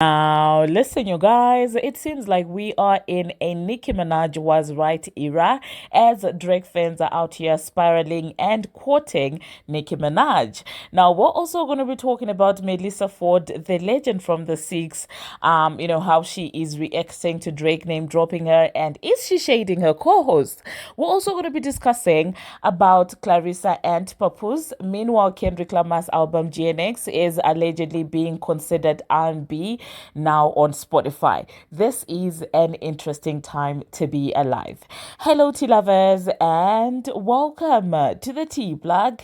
Now, listen, you guys, it seems like we are in a Nicki Minaj was right era as Drake fans are out here spiraling and quoting Nicki Minaj. Now, we're also going to be talking about Melyssa Ford, the legend from the Six, how she is reacting to Drake name dropping her and is she shading her co-host? We're also going to be discussing about Clarissa and Papoose. Meanwhile, Kendrick Lamar's album GNX is allegedly being considered R&B now on Spotify. This is an interesting time to be alive. Hello, tea lovers, and welcome to the Tea Plug.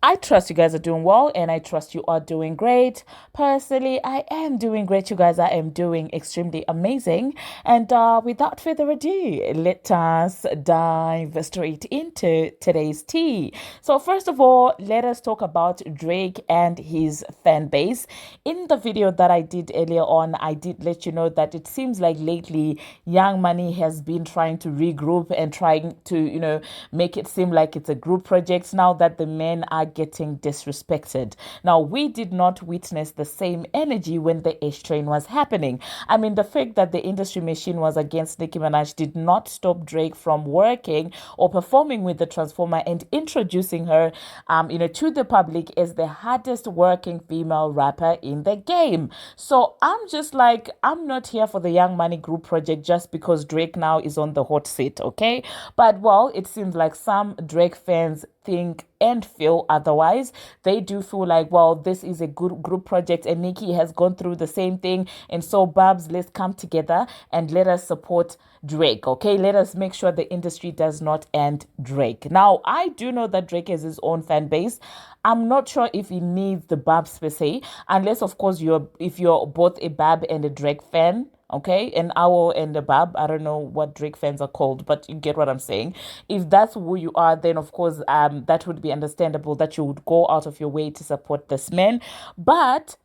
I trust you guys are doing well and I trust you are doing great. Personally, I am doing great, you guys. I am doing extremely amazing. And without further ado, let us dive straight into today's tea. So, first of all, let us talk about Drake and his fan base. In the video that I did earlier on, I did let you know that it seems like lately Young Money has been trying to regroup and trying to, make it seem like it's a group project now that the men are getting disrespected. Now, we did not witness the same energy when the H train was happening. I mean, the fact that the industry machine was against Nicki Minaj did not stop Drake from working or performing with the Transformer and introducing her, to the public as the hardest working female rapper in the game. So I'm just like, I'm not here for the Young Money group project just because Drake now is on the hot seat, okay? But well, it seems like some Drake fans think and feel otherwise. They do feel like, well, this is a good group project and Nicki has gone through the same thing. And so, Barbz, let's come together and let us support Drake, okay? Let us make sure the industry does not end Drake. Now, I do know that Drake has his own fan base. I'm not sure if he needs the Barbz per se, unless, of course, if you're both a Bab and a Drake fan. Okay, an owl and a bab. I don't know what Drake fans are called, but you get what I'm saying. If that's who you are, then of course, that would be understandable that you would go out of your way to support this man. But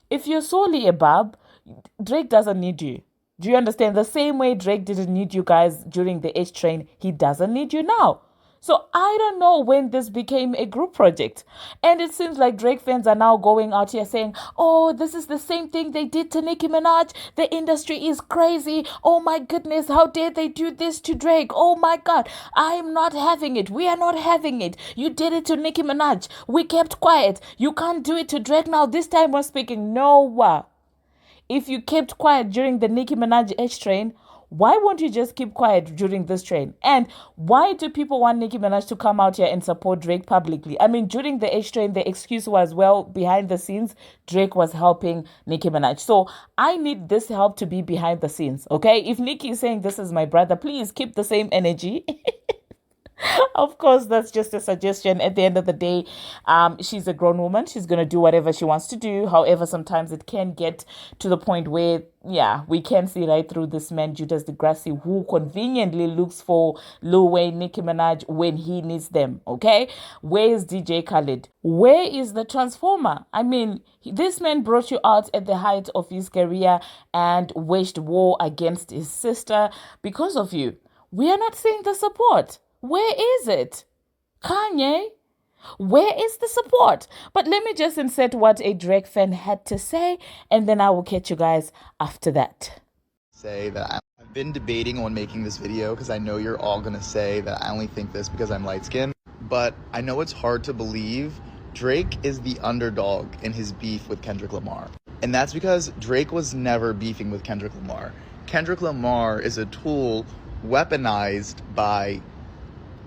if you're solely a bab, Drake doesn't need you. Do you understand? The same way Drake didn't need you guys during the H train, he doesn't need you now. So I don't know when this became a group project. And it seems like Drake fans are now going out here saying, oh, this is the same thing they did to Nicki Minaj. The industry is crazy. Oh my goodness, how dare they do this to Drake? Oh my God, I'm not having it. We are not having it. You did it to Nicki Minaj. We kept quiet. You can't do it to Drake now. This time we're speaking. No. If you kept quiet during the Nicki Minaj H train, why won't you just keep quiet during this train? And why do people want Nicki Minaj to come out here and support Drake publicly? I mean, during the H train, the excuse was, well, behind the scenes, Drake was helping Nicki Minaj. So I need this help to be behind the scenes, okay? If Nicki is saying this is my brother, please keep the same energy. Of course, that's just a suggestion. At the end of the day, she's a grown woman. She's going to do whatever she wants to do. However, sometimes it can get to the point where, we can see right through this man, Judas Degrassi, who conveniently looks for Lil Wayne, Nicki Minaj when he needs them, okay? Where is DJ Khaled? Where is the Transformer? I mean, this man brought you out at the height of his career and waged war against his sister because of you. We are not seeing the support. Where is it? Kanye, where is the support? But let me just insert what a Drake fan had to say, and then I will catch you guys after that. Say that I've been debating on making this video because I know you're all gonna say that I only think this because I'm light-skinned, but I know it's hard to believe Drake is the underdog in his beef with Kendrick Lamar. And that's because Drake was never beefing with Kendrick Lamar. Kendrick Lamar is a tool weaponized by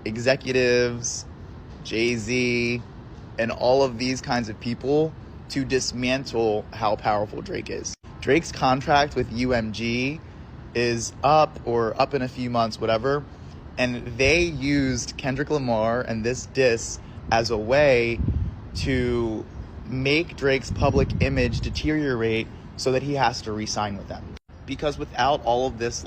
executives, Jay-Z, and all of these kinds of people to dismantle how powerful Drake is. Drake's contract with UMG is up in a few months, whatever, and they used Kendrick Lamar and this diss as a way to make Drake's public image deteriorate so that he has to re-sign with them. Because without all of this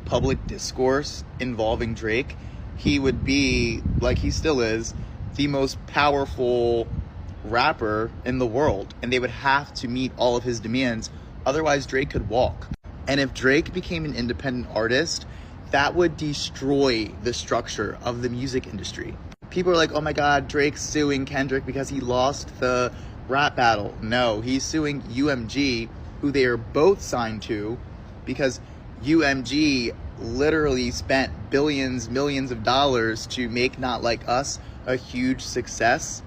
public discourse involving Drake, he would be, like he still is, the most powerful rapper in the world. And they would have to meet all of his demands. Otherwise, Drake could walk. And if Drake became an independent artist, that would destroy the structure of the music industry. People are like, oh my God, Drake's suing Kendrick because he lost the rap battle. No, he's suing UMG who they are both signed to, because UMG literally spent billions, millions of dollars to make Not Like Us a huge success,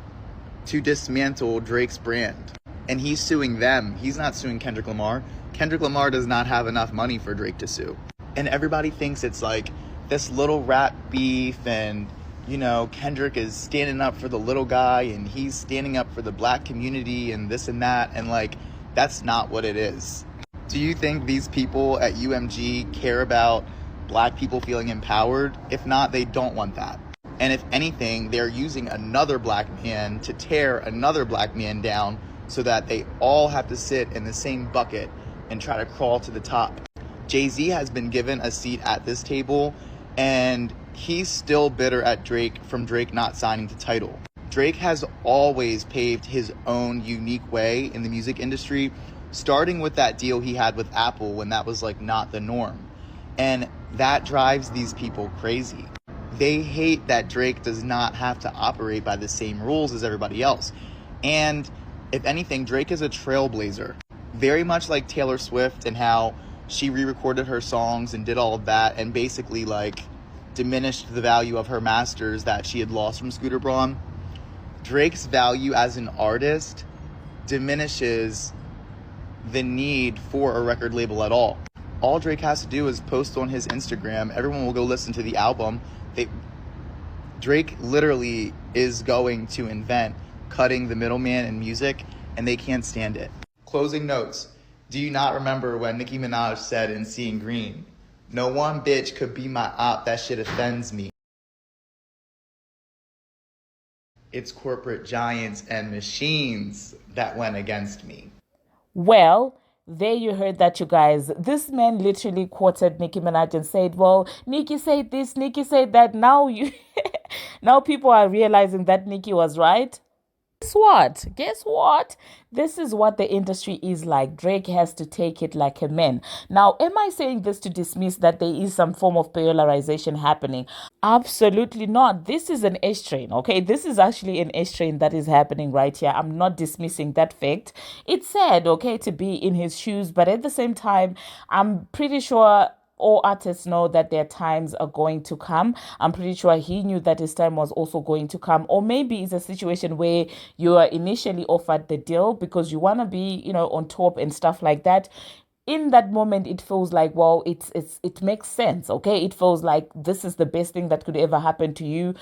to dismantle Drake's brand. And he's suing them. He's not suing Kendrick Lamar. Kendrick Lamar does not have enough money for Drake to sue. And everybody thinks it's like this little rap beef, and you know, Kendrick is standing up for the little guy and he's standing up for the black community and this and that, and like, that's not what it is. Do you think these people at UMG care about black people feeling empowered? If not, they don't want that. And if anything, they're using another black man to tear another black man down so that they all have to sit in the same bucket and try to crawl to the top. Jay-Z has been given a seat at this table, and he's still bitter at Drake from Drake not signing to Tidal. Drake has always paved his own unique way in the music industry, starting with that deal he had with Apple when that was like not the norm. And that drives these people crazy. They hate that Drake does not have to operate by the same rules as everybody else. And if anything, Drake is a trailblazer. Very much like Taylor Swift, and how she re-recorded her songs and did all of that and basically like diminished the value of her masters that she had lost from Scooter Braun. Drake's value as an artist diminishes the need for a record label at all. All Drake has to do is post on his Instagram. Everyone will go listen to the album. Drake literally is going to invent cutting the middleman in music, and they can't stand it. Closing notes. Do you not remember when Nicki Minaj said in Seeing Green, "No one bitch could be my op, that shit offends me. It's corporate giants and machines that went against me." Well, there you heard that, you guys. This man literally quoted Nicki Minaj and said, well, Nicki said this, Nicki said that. Now you now people are realizing that Nicki was right. Guess what? Guess what? This is what the industry is like. Drake has to take it like a man. Now, am I saying this to dismiss that there is some form of polarization happening? Absolutely not. This is an S train, okay? This is actually an S train that is happening right here. I'm not dismissing that fact. It's sad, okay, to be in his shoes, but at the same time, I'm pretty sure all artists know that their times are going to come. I'm pretty sure he knew that his time was also going to come. Or maybe it's a situation where you are initially offered the deal because you want to be, you know, on top and stuff like that. In that moment, it feels like, well, it makes sense, okay? It feels like this is the best thing that could ever happen to you.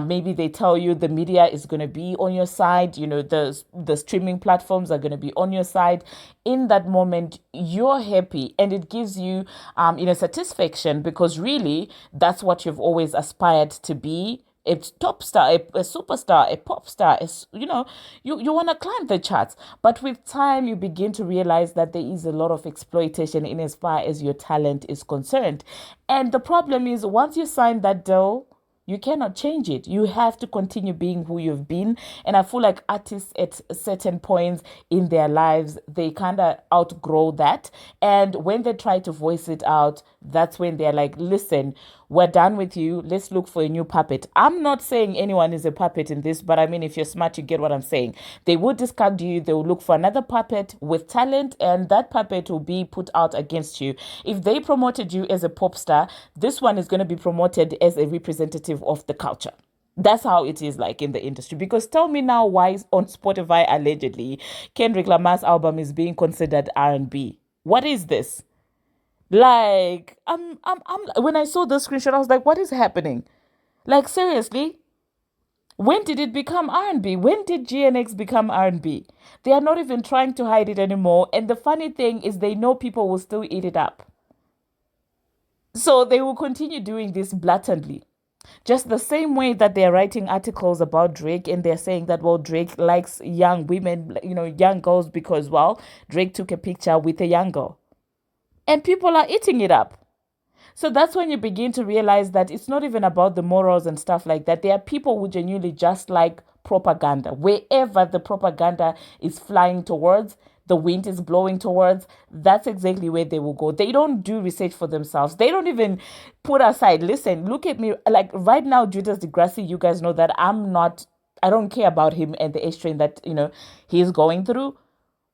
Maybe they tell you the media is going to be on your side, you know, the streaming platforms are going to be on your side. In that moment, you're happy, and it gives you, satisfaction, because really, that's what you've always aspired to be. A top star, a superstar, a pop star, you want to climb the charts. But with time, you begin to realize that there is a lot of exploitation in as far as your talent is concerned. And the problem is, once you sign that deal, you cannot change it. You have to continue being who you've been. And I feel like artists at certain points in their lives, they kind of outgrow that. And when they try to voice it out, that's when they're like, listen, we're done with you. Let's look for a new puppet. I'm not saying anyone is a puppet in this, but I mean, if you're smart, you get what I'm saying. They will discard you. They will look for another puppet with talent, and that puppet will be put out against you. If they promoted you as a pop star, this one is going to be promoted as a representative of the culture. That's how it is like in the industry. Because tell me now why on Spotify, allegedly, Kendrick Lamar's album is being considered R&B. What is this? Like, I'm when I saw the screenshot, I was like, what is happening? Like, seriously? When did it become R&B? When did GNX become R&B? They are not even trying to hide it anymore. And the funny thing is, they know people will still eat it up. So they will continue doing this blatantly. Just the same way that they're writing articles about Drake, and they're saying that, well, Drake likes young women, young girls, because, well, Drake took a picture with a young girl. And people are eating it up. So that's when you begin to realize that it's not even about the morals and stuff like that. There are people who genuinely just like propaganda. Wherever the propaganda is flying towards, the wind is blowing towards, that's exactly where they will go. They don't do research for themselves. They don't even put aside, listen, look at me. Like right now, Judas Degrassi, you guys know that I don't care about him and the S train that, he's going through.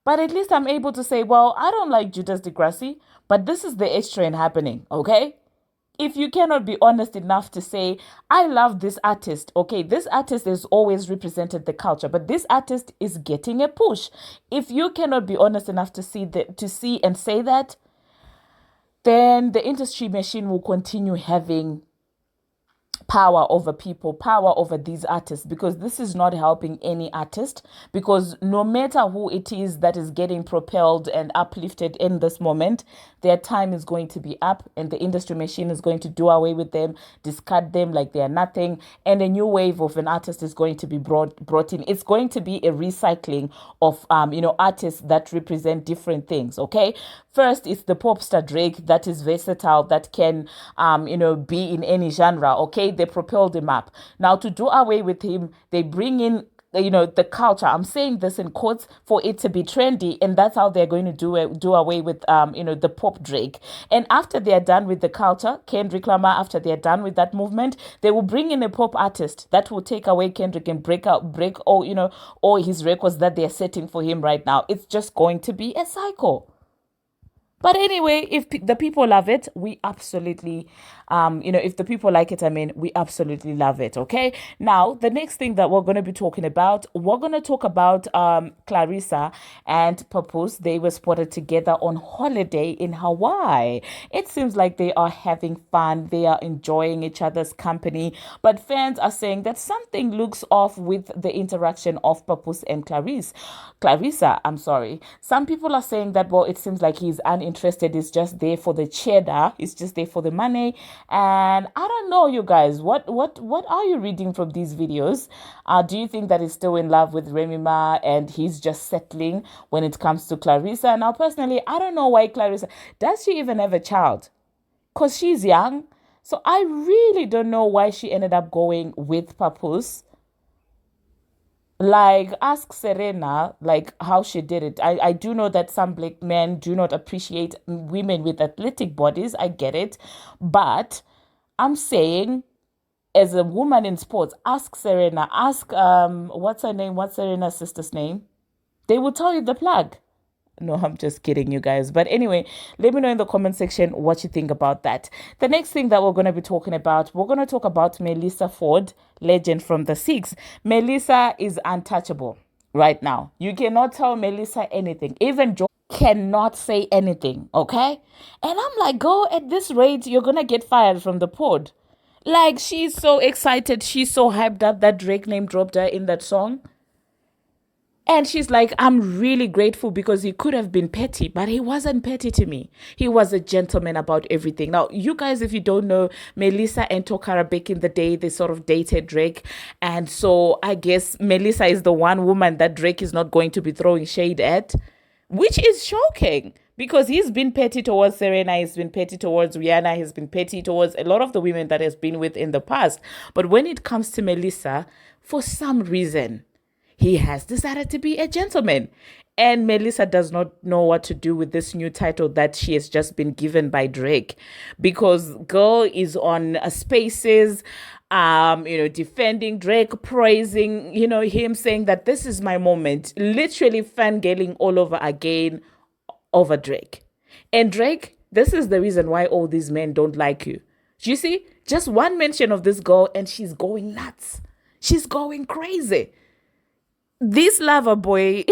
But at least I'm able to say, well, I don't like Judas Degrassi, but this is the H train happening, okay? If you cannot be honest enough to say, I love this artist, okay, this artist has always represented the culture, but this artist is getting a push. If you cannot be honest enough to see and say that, then the industry machine will continue having power over people, power over these artists, because this is not helping any artist. Because no matter who it is that is getting propelled and uplifted in this moment, their time is going to be up, and the industry machine is going to do away with them, discard them like they are nothing, and a new wave of an artist is going to be brought in. It's going to be a recycling of artists that represent different things. Okay, first it's the pop star Drake, that is versatile, that can be in any genre. Okay, they propelled him up. Now, to do away with him, they bring in the culture. I'm saying this in quotes for it to be trendy, and that's how they're going to do away with the pop Drake. And after they are done with the culture, Kendrick Lamar, after they are done with that movement, they will bring in a pop artist that will take away Kendrick and break all his records that they're setting for him right now. It's just going to be a cycle. But anyway, if the people love it, we absolutely, if the people like it, we absolutely love it. Okay. Now, the next thing that we're going to be talking about, we're going to talk about Clarissa and Papoose. They were spotted together on holiday in Hawaii. It seems like they are having fun. They are enjoying each other's company. But fans are saying that something looks off with the interaction of Papoose and Clarissa, I'm sorry. Some people are saying that, well, it seems like he's uninterested. He's just there for the cheddar. He's just there for the money. And I don't know, you guys, what are you reading from these videos? Do you think that he's still in love with Remy Ma and he's just settling when it comes to Clarissa? Now, personally, I don't know why Clarissa, does she even have a child? Because she's young. So I really don't know why she ended up going with Papoose. Like, ask Serena, like, how she did it. I do know that some black men do not appreciate women with athletic bodies. I get it. But I'm saying, as a woman in sports, ask Serena, ask, what's her name? What's Serena's sister's name? They will tell you the plug. No, I'm just kidding, you guys. But anyway, let me know in the comment section what you think about that. The next thing that we're going to be talking about, we're going to talk about Melyssa Ford, legend from the Six. Melyssa is untouchable right now. You cannot tell Melyssa anything. Even Joe cannot say anything, okay? And I'm like, go at this rate, you're going to get fired from the pod. Like, she's so excited. She's so hyped up that Drake name dropped her in that song. And she's like, I'm really grateful because he could have been petty, but he wasn't petty to me. He was a gentleman about everything. Now, you guys, if you don't know, Melyssa and Tokara back in the day, they sort of dated Drake. And so I guess Melyssa is the one woman that Drake is not going to be throwing shade at, which is shocking. Because he's been petty towards Serena, he's been petty towards Rihanna, he's been petty towards a lot of the women that he's been with in the past. But when it comes to Melyssa, for some reason, he has decided to be a gentleman. And Melyssa does not know what to do with this new title that she has just been given by Drake. Because girl is on spaces, defending Drake, praising, him, saying that this is my moment. Literally fangirling all over again over Drake. And Drake, this is the reason why all these men don't like you. Do you see? Just one mention of this girl and she's going nuts. She's going crazy. This lover boy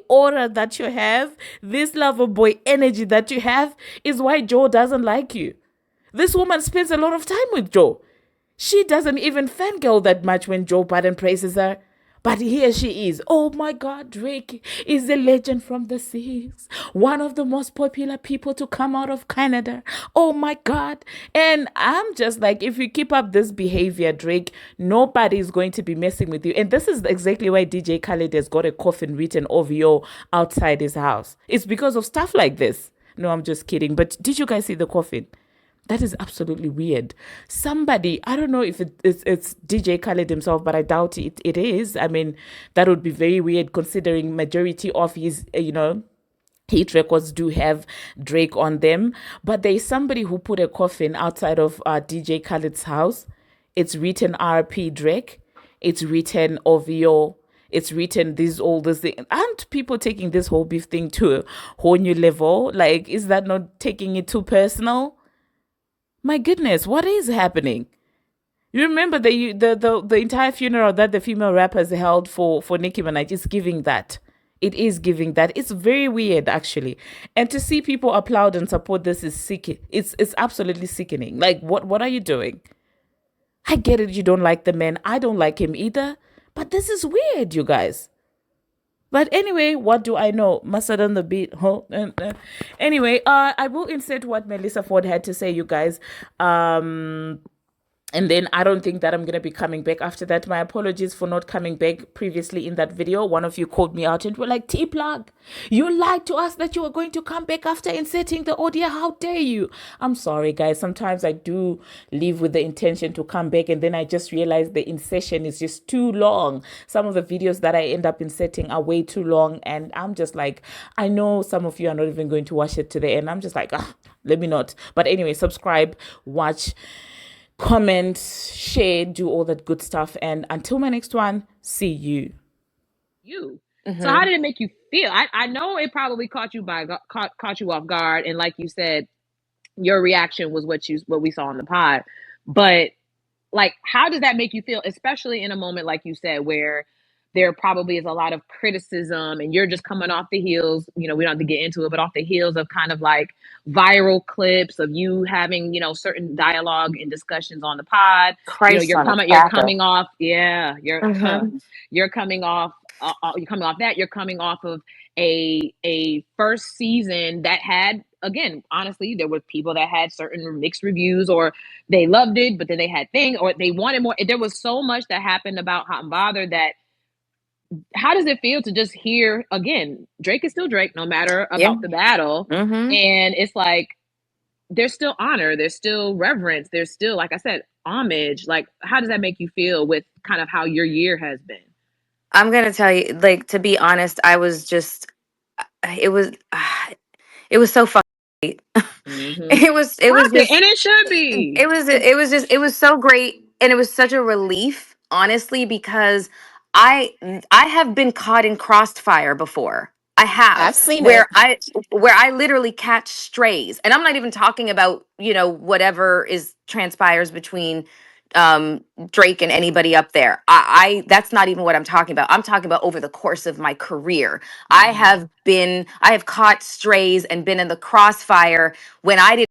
aura that you have, this lover boy energy that you have is why Joe doesn't like you. This woman spends a lot of time with Joe. She doesn't even fangirl that much when Joe Budden praises her. But here she is. Oh my God, Drake is a legend from the Six. One of the most popular people to come out of Canada. Oh my God. And I'm just like, if you keep up this behavior, Drake, nobody is going to be messing with you. And this is exactly why DJ Khaled has got a coffin written OVO outside his house. It's because of stuff like this. No, I'm just kidding. But did you guys see the coffin? That is absolutely weird. Somebody, I don't know if it's DJ Khaled himself, but I doubt it is. I mean, that would be very weird considering majority of his, hit records do have Drake on them. But there is somebody who put a coffin outside of DJ Khaled's house. It's written RP Drake. It's written OVO. it's written this all this thing. Aren't people taking this whole beef thing to a whole new level? Like, is that not taking it too personal? My goodness, what is happening? You remember the entire funeral that the female rappers held for Nicki Minaj is giving that. It is giving that. It's very weird, actually. And to see people applaud and support this is sick. It's absolutely sickening. Like, what are you doing? I get it. You don't like the man. I don't like him either. But this is weird, you guys. But anyway, what do I know? Mustard on the beat. Huh? Anyway, I will insert what Melyssa Ford had to say, you guys. And then I don't think that I'm going to be coming back after that. My apologies for not coming back previously in that video. One of you called me out and were like, T-Plug, you lied to us that you were going to come back after inserting the audio. How dare you? I'm sorry, guys. Sometimes I do leave with the intention to come back, and then I just realize the insertion is just too long. Some of the videos that I end up inserting are way too long, and I'm just like, I know some of you are not even going to watch it to the end. I'm just like, let me not. But anyway, subscribe, watch, comment, share, do all that good stuff. And until my next one, see you. You. So how did it make you feel? I know it probably caught you caught you off guard, and like you said, your reaction was what we saw on the pod. But like, how does that make you feel, especially in a moment like you said, where there probably is a lot of criticism and you're just coming off the heels, we don't have to get into it, but off the heels of kind of like viral clips of you having, certain dialogue and discussions on the pod. Christ You're on a you're cracker. coming off, yeah, Mhm. you're coming off you're coming off that, you're coming off of a first season that had, again, honestly, there were people that had certain mixed reviews, or they loved it, but then they had things, or they wanted more. There was so much that happened about Hot and Bothered that, how does it feel to just hear, again, Drake is still Drake, no matter Yeah. about the battle. Mhm. And it's like, there's still honor, there's still reverence, there's still, like I said, homage. Like, how does that make you feel with kind of how your year has been? I'm gonna tell you, like, to be honest, I was just, it was, it was so fucking. Mm-hmm. It was Classic, just and it should be. it was so great, and it was such a relief, honestly, because I I have been caught in crossfire before. I have, I've seen where it. I literally catch strays, and I'm not even talking about, whatever is transpires between Drake and anybody up there. I That's not even what I'm talking about. I'm talking about over the course of my career. Mm-hmm. I have caught strays and been in the crossfire when I didn't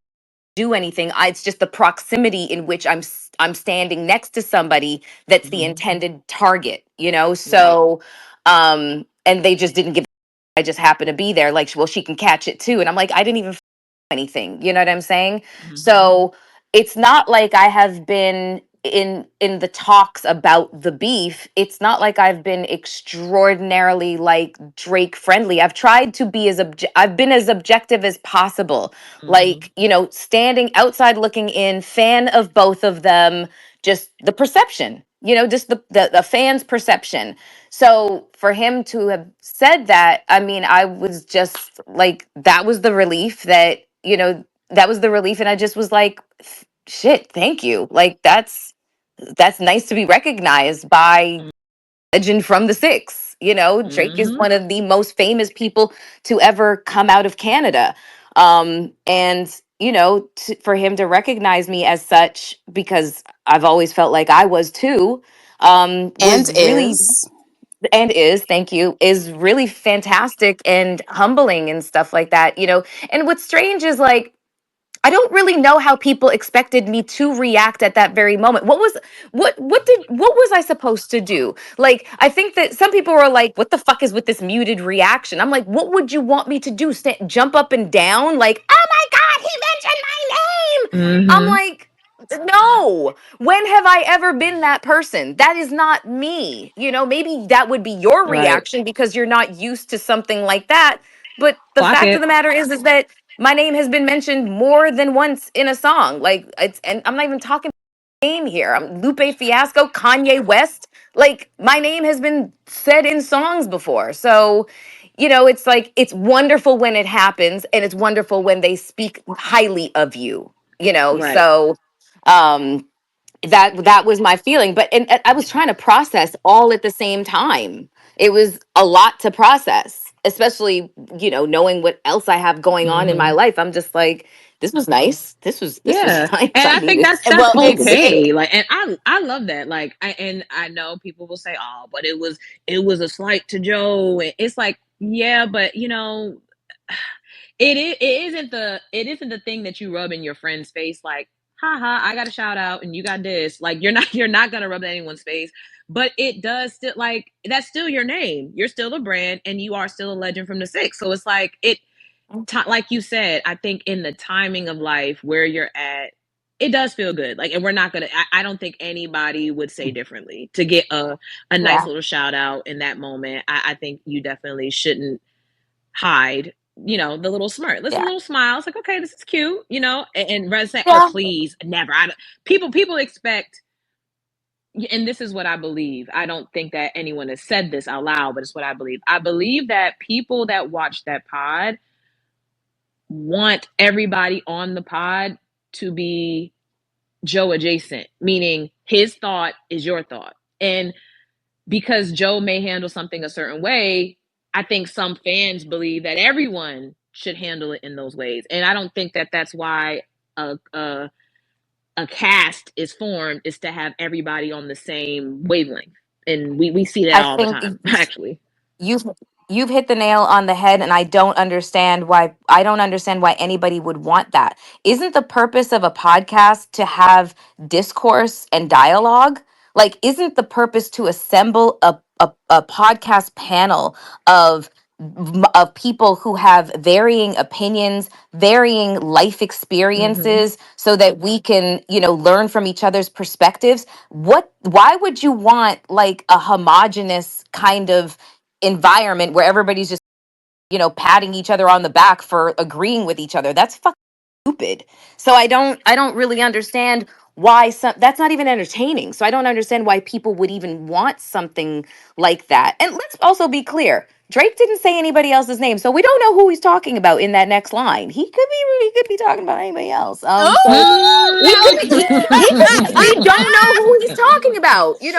do anything. It's just the proximity in which I'm standing next to somebody that's the Mm-hmm. intended target, Right. So and they just didn't give. I just happened to be there, like, well, she can catch it too, and I'm like, I didn't even anything, you know what I'm saying? Mm-hmm. So it's not like I have been in the talks about the beef. It's not like I've been extraordinarily, like, Drake friendly. I've tried to be I've been as objective as possible, Mm-hmm. like, standing outside looking in, fan of both of them, just the perception, just the fans perception. So for him to have said that, I mean, I was just like, that was the relief that was the relief. And I just was like, shit, thank you. Like, that's nice to be recognized by legend from the six. Drake is Mm-hmm. one of the most famous people to ever come out of Canada. And for him to recognize me as such, because I've always felt like I was too, And was really, is. and is, thank you, is really fantastic and humbling and stuff like that. And what's strange is, like, I don't really know how people expected me to react at that very moment. What was I supposed to do? Like, I think that some people were like, what the fuck is with this muted reaction? I'm like, what would you want me to do? Jump up and down? Like, oh my God, he mentioned my name. I'm Mm-hmm. like, no. When have I ever been that person? That is not me. Maybe that would be your Right. reaction because you're not used to something like that. But the Clock fact of it. the matter is that my name has been mentioned more than once in a song. Like, and I'm not even talking name here. I'm Lupe Fiasco, Kanye West. Like, my name has been said in songs before. So, it's like, it's wonderful when it happens, and it's wonderful when they speak highly of you. Right. So um that was my feeling. But and I was trying to process all at the same time. It was a lot to process, especially, knowing what else I have going on in my Hmm. life. I'm just like, this was nice. This was Yeah, nice. and I I think needed. that's Well, okay. Like, and I love that. Like, I know people will say, "Oh, but it was a slight to Joe." And it's like, yeah, but it isn't the thing that you rub in your friend's face. Like, haha, I got a shout out and you got this. Like, you're not gonna rub it in anyone's face. But it does still, like, that's still your name. You're still a brand, and you are still a legend from the six. So it's like like you said, I think in the timing of life where you're at, it does feel good. Like, and we're not gonna. I don't think anybody would say differently to get a nice yeah, little shout out in that moment. I think you definitely shouldn't hide. The little smirk, listen, a yeah, little smile. It's like, okay, this is cute. And rather say, oh, yeah. please, never. People expect, and this is what I believe. I don't think that anyone has said this out loud, but it's what I believe. I believe that people that watch that pod want everybody on the pod to be Joe adjacent, meaning his thought is your thought. And because Joe may handle something a certain way, I think some fans believe that everyone should handle it in those ways. And I don't think that that's why a cast is formed, is to have everybody on the same wavelength. And we see that I all the think time, actually. you've you've hit the nail on the head, and I don't understand why anybody would want that. Isn't the purpose of a podcast to have discourse and dialogue? Like, isn't the purpose to assemble a podcast panel of of people who have varying opinions, varying life Mm-hmm. experiences, so that we can, learn from each other's perspectives? Why would you want like a homogenous kind of environment where everybody's just, patting each other on the back for agreeing with each other? That's fucking stupid. So I don't really understand why that's not even entertaining. So I don't understand why people would even want something like that. And let's also be clear. Drake didn't say anybody else's name, so we don't know who he's talking about in that next line. He could be talking about anybody else. So Oh, he could be he could now. we don't know who he's talking about. We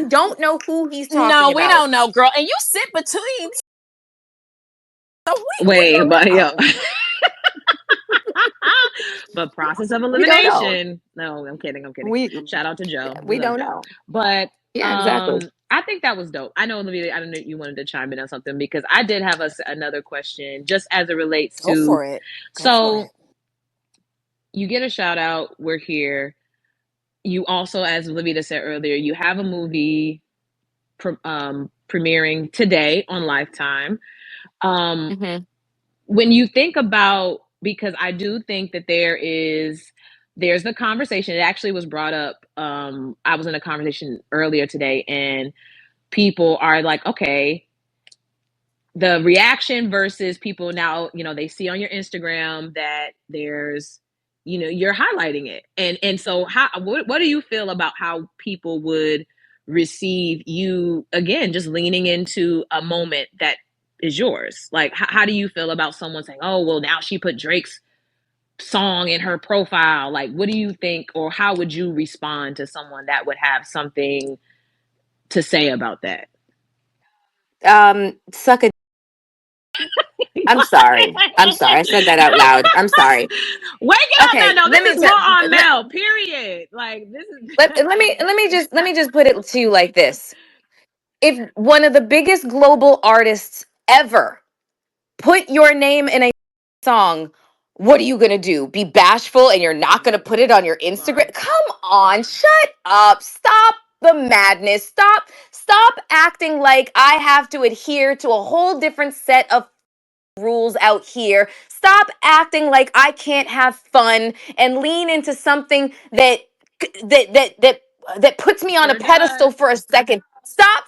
don't know who he's No, talking we about. don't know, girl. And you sit between, so we Wait, but don't yo, know. but process of We don't know. elimination. No, I'm kidding. I'm kidding. We Shout out to Joe. We we love don't Joe. know. But Yeah, exactly. I think that was dope. I know, Olivia, I don't know, you wanted to chime in on something, because I did have another question just as it relates Go to. for it. Go for So it. you get a shout out. We're here. You also, as Olivia said earlier, you have a movie premiering today on Lifetime. Um, Hmm. when you think about, because I do think that there's the conversation. It actually was brought up. I was in a conversation earlier today, and people are like, okay, the reaction versus people now, they see on your Instagram that there's, you're highlighting it. And so what do you feel about how people would receive you, again, just leaning into a moment that is yours? Like, how do you feel about someone saying, oh, well, now she put Drake's song in her profile? Like, what do you think, or how would you respond to someone that would have something to say about that? Suck a. I'm sorry. I'm sorry. I said that out loud. I'm sorry. Wake it up, Mel. Okay, No, let this me is more on let, Mel. Period. Like, this is. let me just put it to you like this. If one of the biggest global artists ever put your name in a song, what are you going to do? Be bashful and you're not going to put it on your Instagram? Barbz. Come on, shut up. Stop the madness. Stop acting like I have to adhere to a whole different set of rules out here. Stop acting like I can't have fun and lean into something that puts me on a Sure pedestal does. for a second. Stop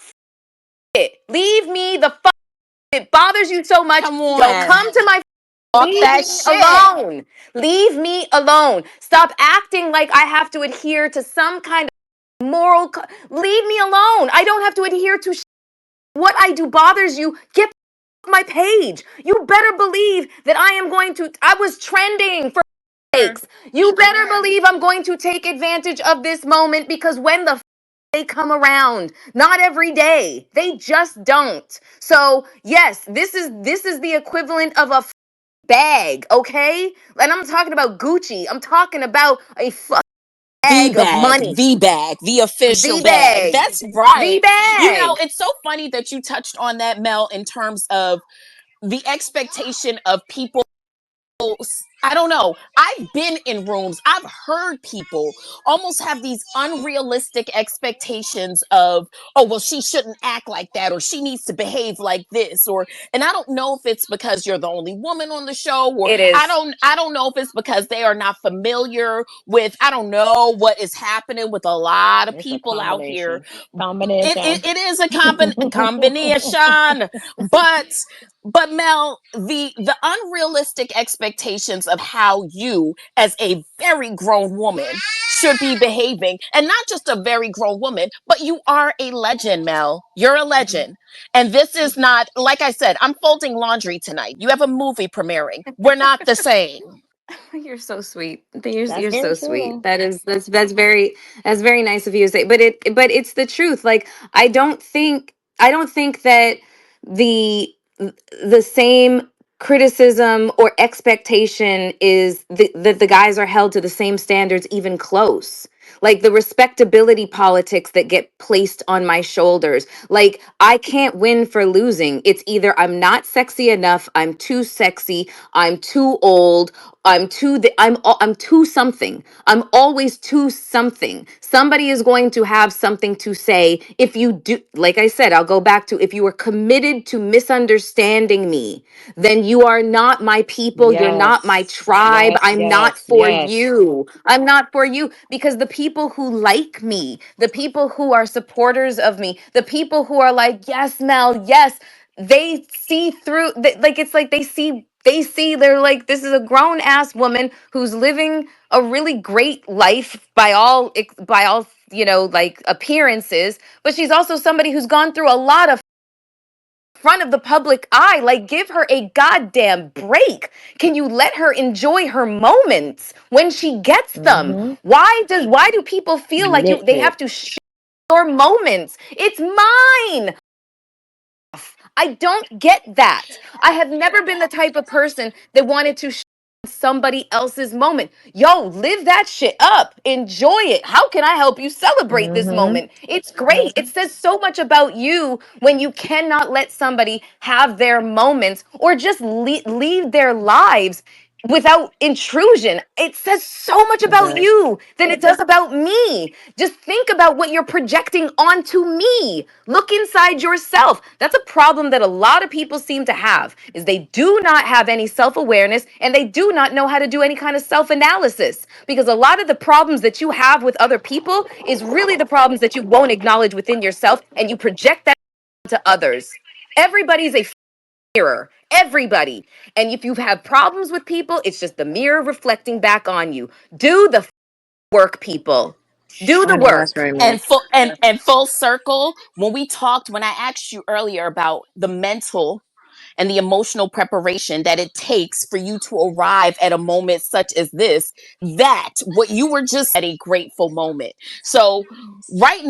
it. Leave me the fuck. If it bothers you so much, Come don't on. come to my. Talk Leave that me shit. alone. Leave me alone. Stop acting like I have to adhere to some kind of leave me alone. I don't have to adhere to what I do bothers you. Get off my page. You better believe that I was trending for Sure. sakes. You better believe I'm going to take advantage of this moment, because when the they come around. Not every day. They just don't. So yes, this is the equivalent of a bag, okay? And I'm talking about Gucci. I'm talking about a The bag of bag, money. the bag, the official The bag. bag. That's The right. You know, bag. it's so funny that you touched on that, Mel, in terms of the expectation of people. I don't know. I've been in rooms, I've heard people almost have these unrealistic expectations of, oh, well, she shouldn't act like that, or she needs to behave like this, or, and I don't know if it's because you're the only woman on the show, or It is. I don't know if it's because they are not familiar with, I don't know what is happening with a lot of It's a people out here. combination. It is a combination, but Mel, the unrealistic expectations of how you, as a very grown woman, should be behaving, and not just a very grown woman, but you are a legend, Mel. You're a legend, and this is not, like I said, I'm folding laundry tonight. You have a movie premiering. We're not the same. You're so sweet. That's You're very so true, sweet. though. That's very nice of you to say. But it's the truth. Like I don't think that the the same criticism or expectation is that the guys are held to the same standards even close. Like the respectability politics that get placed on my shoulders. Like I can't win for losing. It's either I'm not sexy enough, I'm too sexy, I'm too old, I'm too something. I'm always too something. Somebody is going to have something to say. If you do, like I said, I'll go back to, if you are committed to misunderstanding me, then you are not my people. You're not my Yes. tribe. Yes, I'm not yes, for yes. you. I'm not for you, because the people who like me, the people who are supporters of me, the people who are like, yes, Mel, yes, they see through, like it's like they see they're like, this is a grown ass woman who's living a really great life by all, like appearances, but she's also somebody who's gone through a lot of front of the public eye. Like, give her a goddamn break. Can you let her enjoy her moments when she gets them? Mm-hmm. Why do people feel like they have Listen. to share your moments? It's mine. I don't get that. I have never been the type of person that wanted to somebody else's moment. Yo, live that shit up. Enjoy it. How can I help you celebrate this Mm-hmm. moment? It's great. It says so much about you when you cannot let somebody have their moments or just leave their lives without intrusion. It says so much It about does. you than it does about me. Just think about what you're projecting onto me. Look inside yourself. That's a problem that a lot of people seem to have, is they do not have any self-awareness, and they do not know how to do any kind of self-analysis, because a lot of the problems that you have with other people is really the problems that you won't acknowledge within yourself, and you project that to others. Everybody's a mirror. Everybody. And if you have problems with people, it's just the mirror reflecting back on you. Do the work, people. Do I the know that's work. right, And Miss. full circle, when I asked you earlier about the mental and the emotional preparation that it takes for you to arrive at a moment such as this, that what you were just at a grateful moment. So right